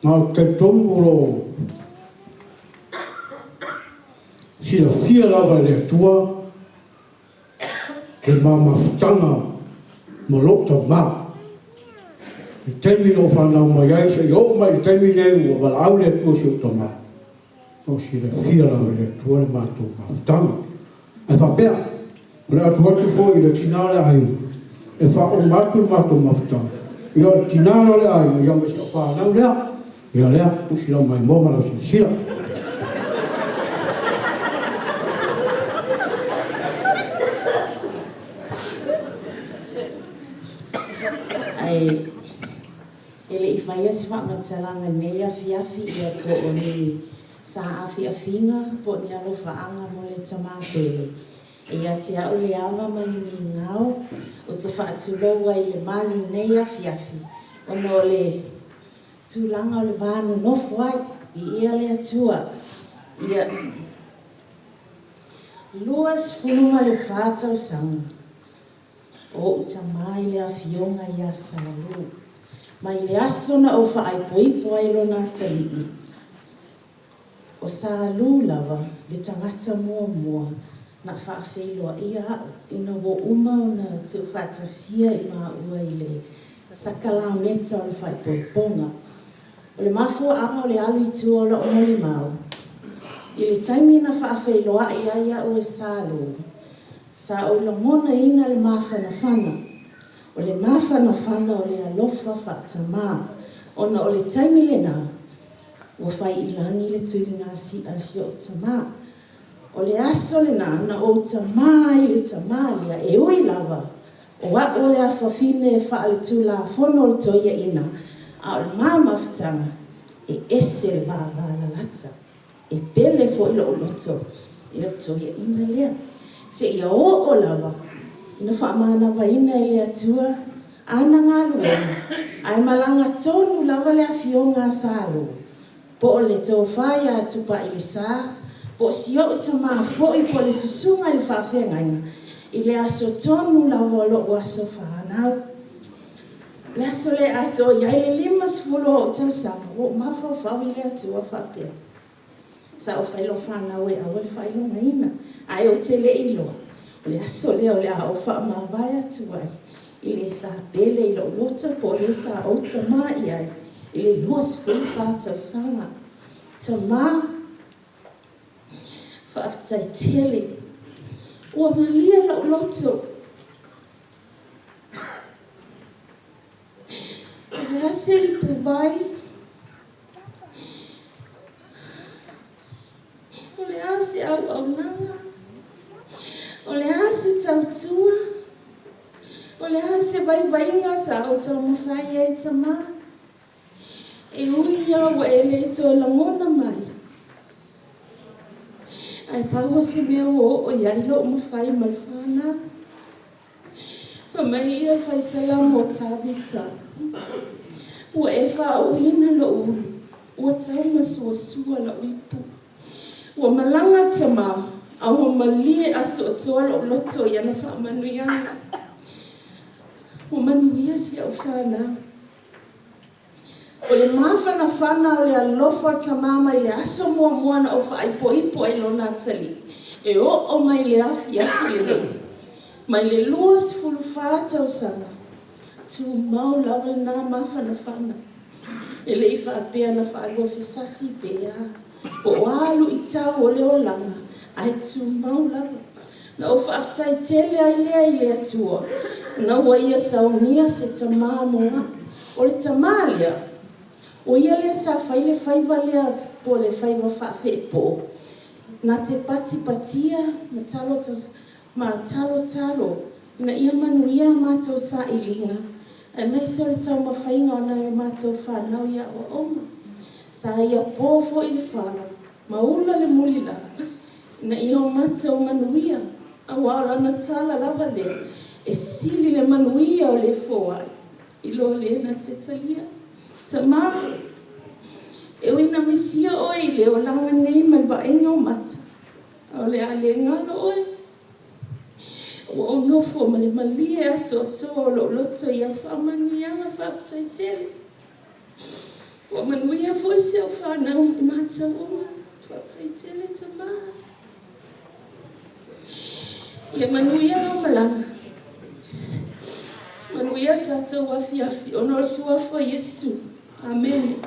ngā te tongoro sila fia lava le atua ke mamafutanga ma lota ma. I taimi no whanau mai ai se i o mai taimi nei ua walau le atua si o ta ma. O sila fia lava le atua le mātou mafutanga. E whapea, le atua tu fo i le tinare ai, e wha o mātou mafutanga. I o tinare le ai, i ama si o whanau lea. Ia lea, usi lau mai mōma lau sila. Ai, ele i whai asi whamatalanga nei afi ia ko o ni sa afi-afinga po ni alo whaanga mo le tamatele. Ia te au le awa mai ni ngao o te whaatuloa i le malu nei afi-afi. Ono le tūlanga o le vānu nofu ai i ia le atua. Ia luas funuma le whātau sanga. O utamai le awhionga i a salu. Mai le asona o whaaipoipo ai lona talii. O salu lava le tangata mua na whaafeiloa ia ina wo uma o na te whaatasia i maa ua i le sakala meta o le whaaipoiponga. O le mafua anga o le alu i tua o la omoli mau. I le taimi na whaafeiloa ia o e salu. Sa o la mona ina le mawhanawhana. O le mawhanawhana o le alofa whaatama. Ona o le taimi le nā. Ua whai ilangi le tulinga si o tama. O le aso le nā na o tama i le tamalia e ui lava. O wa o le awhawhine e wha le tula whono le toia ina. A o le mamawhtanga e ese le la lata. E pele fo ilo o loto. E o toia ina lea. Se ia o lava, ina whaamana waina i le atua, ana ngā luena, ai malanga tonu lava le awhionga sālo. Po o le tau whai a tupa i le sā, po si o tama fōi po le susunga i whawhengaina, i le aso tonu lava o lo aso whanau. Le aso le ato, iai le 5 o tau sama, o mawhawhau i le atua whapea. Sa o whailo whanau e awa le whailo ngaina. Ai o te le ilo. O le aso leo le a o wha mawai atu ai. I le sa pele i lo lota po le sa o ta mai ai. I le luas fulu whātau sanga. Ta mā whaatai tele. Ua malia la o loto. O le ase i pubai. O le ase au nanga. O le ase tautua. O le ase vaivainga sa o tau mawhai e tama. E ui au e le to langona mai. Ai paua se mea o iai lo mawhai malwhana. Whamai ia whai salam o tabita. Ua e wha uina lo ulu. Ua tau masua la uipu. Ua malanga tama, a ua malie atu atua lo loto i ana whaamanuianga. Ua manuia si au whana. O le mawhanawhana o le alofa tamama i le aso moana o whaaipoipo ai lona tali. E o mai le afi le nei. Mai le luas fulu whātau sana. Tu mau lawa nā mawhanawhana. E le i whaapea na whaalofi sasi pea. Po alu i tau o leo langa, ai tu mau lawa. Na o whaafitai tele ai lea i lea tua. Na ua ia saunia se tamā moa. O le tamalia, o ia lea sa whaile whaiva lea po le whaiva whaafhe po. Na te pati patia, ma talo. Na ia manuia mātou sa ilinga. E mai se le tau mawhainga o na e mātou whanau ia o oma. Sa ia pōfo i le whala, maula le mulila, na i o mata o manuia, a wara na tala lava lea, e sili le manuia o le fōa, i lo le na te talia. Ta mā, e oina misia oi le o langa nei mai wa inga o mata, o le ale ngalo oi. O nofo ma le malia ato o lo loto i a whamanianga whaftai tele. Wa manuia fo se o whanau mātau whateitele te mā. Ia manuia o malanga. Manuia tātou afi ono o suafa Yesu. Amen.